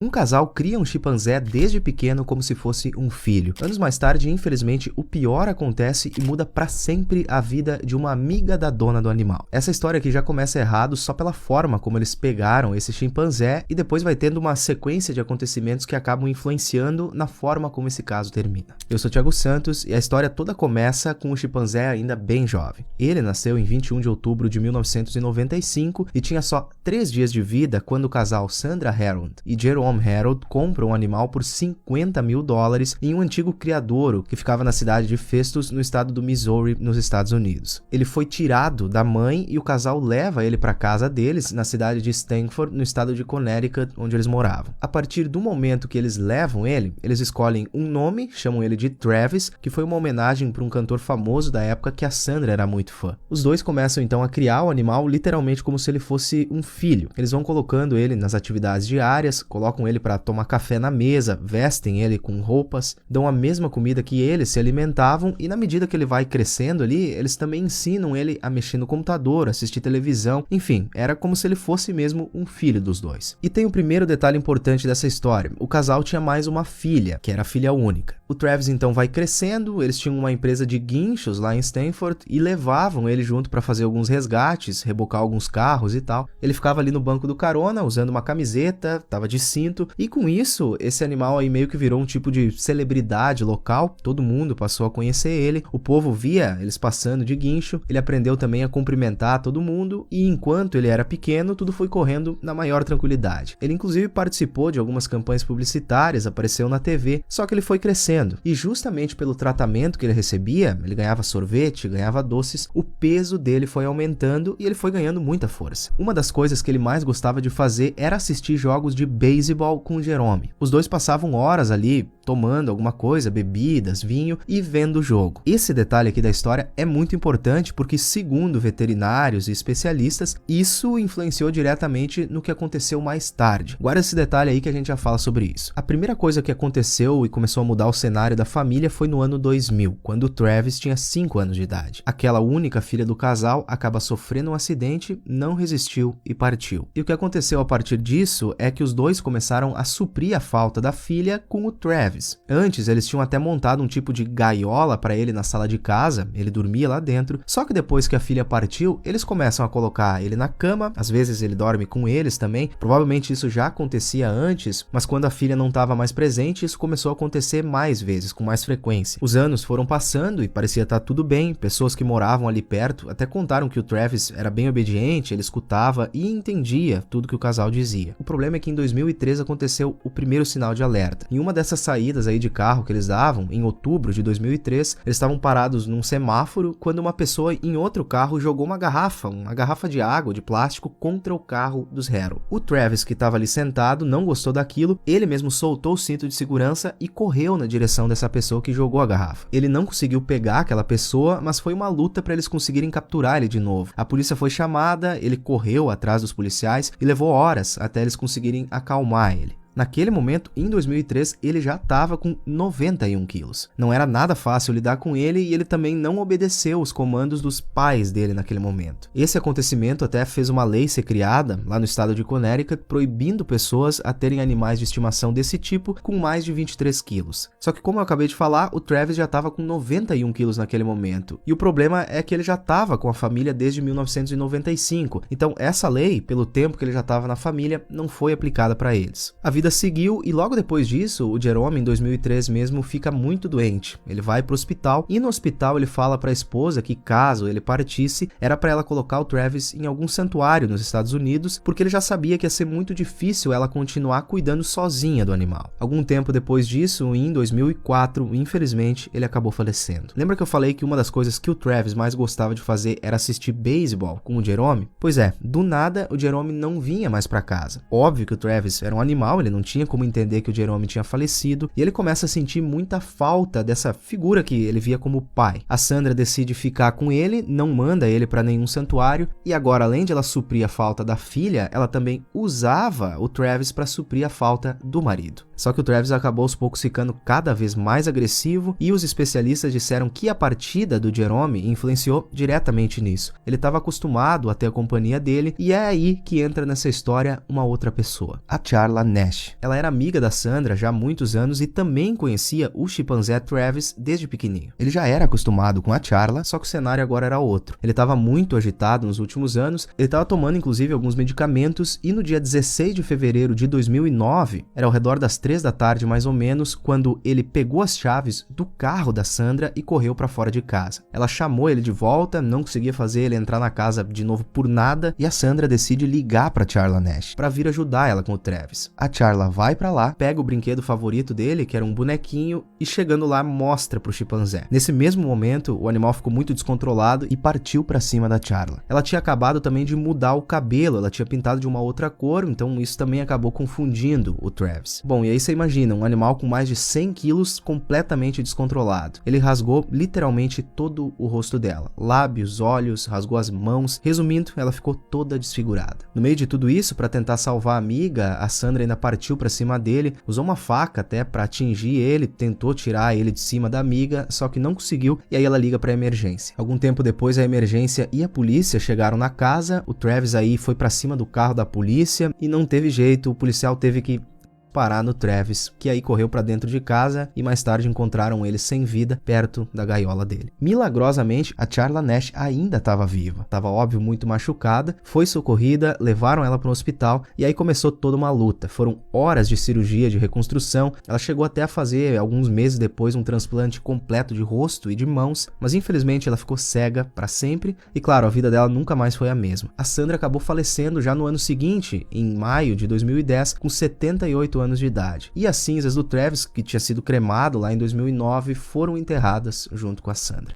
Um casal cria um chimpanzé desde pequeno como se fosse um filho. Anos mais tarde, infelizmente, o pior acontece e muda pra sempre a vida de uma amiga da dona do animal. Essa história aqui já começa errado só pela forma como eles pegaram esse chimpanzé e depois vai tendo uma sequência de acontecimentos que acabam influenciando na forma como esse caso termina. Eu sou Thiago Santos e a história toda começa com o chimpanzé ainda bem jovem. Ele nasceu em 21 de outubro de 1995 e tinha só 3 dias de vida quando o casal Sandra Harold e Jerome Harold compram um animal por $50 mil em um antigo criadouro que ficava na cidade de Festus, no estado do Missouri, nos Estados Unidos. Ele foi tirado da mãe e o casal leva ele para casa deles, na cidade de Stamford, no estado de Connecticut, onde eles moravam. A partir do momento que eles levam ele, eles escolhem um nome, chamam ele de Travis, que foi uma homenagem para um cantor famoso da época que a Sandra era muito fã. Os dois começam então a criar o animal literalmente como se ele fosse um filho. Eles vão colocando ele nas atividades diárias, colocam ele para tomar café na mesa, vestem ele com roupas, dão a mesma comida que eles se alimentavam e na medida que ele vai crescendo ali, eles também ensinam ele a mexer no computador, assistir televisão, enfim, era como se ele fosse mesmo um filho dos dois. E tem o primeiro detalhe importante dessa história, o casal tinha mais uma filha, que era a filha única. O Travis então vai crescendo, eles tinham uma empresa de guinchos lá em Stamford e levavam ele junto para fazer alguns resgates, rebocar alguns carros e tal. Ele ficava ali no banco do carona, usando uma camiseta, tava de cinto, e com isso, esse animal aí meio que virou um tipo de celebridade local, todo mundo passou a conhecer ele, o povo via eles passando de guincho, ele aprendeu também a cumprimentar todo mundo e enquanto ele era pequeno, tudo foi correndo na maior tranquilidade. Ele inclusive participou de algumas campanhas publicitárias, apareceu na TV, só que ele foi crescendo e justamente pelo tratamento que ele recebia, ele ganhava sorvete, ganhava doces, o peso dele foi aumentando e ele foi ganhando muita força. Uma das coisas que ele mais gostava de fazer era assistir jogos de beisebol com o Jerome. Os dois passavam horas ali tomando alguma coisa, bebidas, vinho e vendo o jogo. Esse detalhe aqui da história é muito importante porque, segundo veterinários e especialistas, isso influenciou diretamente no que aconteceu mais tarde. Guarda esse detalhe aí que a gente já fala sobre isso. A primeira coisa que aconteceu e começou a mudar o cenário da família foi no ano 2000, quando o Travis tinha 5 anos de idade. Aquela única filha do casal acaba sofrendo um acidente, não resistiu e partiu. E o que aconteceu a partir disso é que os dois começaram a suprir a falta da filha com o Travis. Antes, eles tinham até montado um tipo de gaiola para ele na sala de casa, ele dormia lá dentro, só que depois que a filha partiu, eles começam a colocar ele na cama, às vezes ele dorme com eles também, provavelmente isso já acontecia antes, mas quando a filha não estava mais presente, isso começou a acontecer mais vezes, com mais frequência. Os anos foram passando e parecia estar tudo bem, pessoas que moravam ali perto até contaram que o Travis era bem obediente, ele escutava e entendia tudo que o casal dizia. O problema é que em 2003 aconteceu o primeiro sinal de alerta. Em uma dessas saídas aí de carro que eles davam, em outubro de 2003, eles estavam parados num semáforo quando uma pessoa em outro carro jogou uma garrafa de água, de plástico, contra o carro dos Harold. O Travis, que estava ali sentado, não gostou daquilo, ele mesmo soltou o cinto de segurança e correu na direção dessa pessoa que jogou a garrafa. Ele não conseguiu pegar aquela pessoa, mas foi uma luta para eles conseguirem capturar ele de novo. A polícia foi chamada, ele correu atrás dos policiais e levou horas até eles conseguirem acalmar ele. Naquele momento, em 2003, ele já estava com 91 quilos. Não era nada fácil lidar com ele e ele também não obedeceu os comandos dos pais dele naquele momento. Esse acontecimento até fez uma lei ser criada, lá no estado de Connecticut, proibindo pessoas a terem animais de estimação desse tipo com mais de 23 quilos. Só que, como eu acabei de falar, o Travis já estava com 91 quilos naquele momento. E o problema é que ele já estava com a família desde 1995. Então, essa lei, pelo tempo que ele já estava na família, não foi aplicada para eles. A vida seguiu e logo depois disso, o Jerome, em 2003 mesmo, fica muito doente. Ele vai pro hospital e no hospital ele fala pra esposa que caso ele partisse, era pra ela colocar o Travis em algum santuário nos Estados Unidos, porque ele já sabia que ia ser muito difícil ela continuar cuidando sozinha do animal. Algum tempo depois disso, em 2004, infelizmente, ele acabou falecendo. Lembra que eu falei que uma das coisas que o Travis mais gostava de fazer era assistir beisebol com o Jerome? Pois é, do nada o Jerome não vinha mais pra casa. Óbvio que o Travis era um animal, ele não tinha como entender que o Jerome tinha falecido, e ele começa a sentir muita falta dessa figura que ele via como pai. A Sandra decide ficar com ele, não manda ele para nenhum santuário, e agora, além de ela suprir a falta da filha, ela também usava o Travis para suprir a falta do marido. Só que o Travis acabou aos poucos ficando cada vez mais agressivo e os especialistas disseram que a partida do Jerome influenciou diretamente nisso. Ele estava acostumado a ter a companhia dele e é aí que entra nessa história uma outra pessoa, a Charla Nash. Ela era amiga da Sandra já há muitos anos e também conhecia o chimpanzé Travis desde pequenininho. Ele já era acostumado com a Charla, só que o cenário agora era outro. Ele estava muito agitado nos últimos anos, ele estava tomando inclusive alguns medicamentos e no dia 16 de fevereiro de 2009, era ao redor das 3 da tarde mais ou menos, quando ele pegou as chaves do carro da Sandra e correu para fora de casa. Ela chamou ele de volta, não conseguia fazer ele entrar na casa de novo por nada e a Sandra decide ligar para Charla Nash para vir ajudar ela com o Travis. A Charla vai para lá, pega o brinquedo favorito dele, que era um bonequinho, e chegando lá mostra pro chimpanzé. Nesse mesmo momento, o animal ficou muito descontrolado e partiu para cima da Charla. Ela tinha acabado também de mudar o cabelo, ela tinha pintado de uma outra cor, então isso também acabou confundindo o Travis. Bom, e aí você imagina, um animal com mais de 100 quilos completamente descontrolado. Ele rasgou literalmente todo o rosto dela, lábios, olhos, rasgou as mãos. Resumindo, ela ficou toda desfigurada. No meio de tudo isso, para tentar salvar a amiga, a Sandra ainda partiu para cima dele, usou uma faca até para atingir ele, tentou tirar ele de cima da amiga, só que não conseguiu e aí ela liga para emergência. Algum tempo depois, a emergência e a polícia chegaram na casa, o Travis aí foi para cima do carro da polícia e não teve jeito, o policial teve que parar no Travis, que aí correu para dentro de casa e mais tarde encontraram ele sem vida perto da gaiola dele. Milagrosamente, a Charla Nash ainda estava viva. Estava óbvio muito machucada, foi socorrida, levaram ela para um hospital e aí começou toda uma luta. Foram horas de cirurgia de reconstrução. Ela chegou até a fazer alguns meses depois um transplante completo de rosto e de mãos, mas infelizmente ela ficou cega para sempre e claro, a vida dela nunca mais foi a mesma. A Sandra acabou falecendo já no ano seguinte, em maio de 2010, com 78 anos de idade. E as cinzas do Travis, que tinha sido cremado lá em 2009, foram enterradas junto com a Sandra.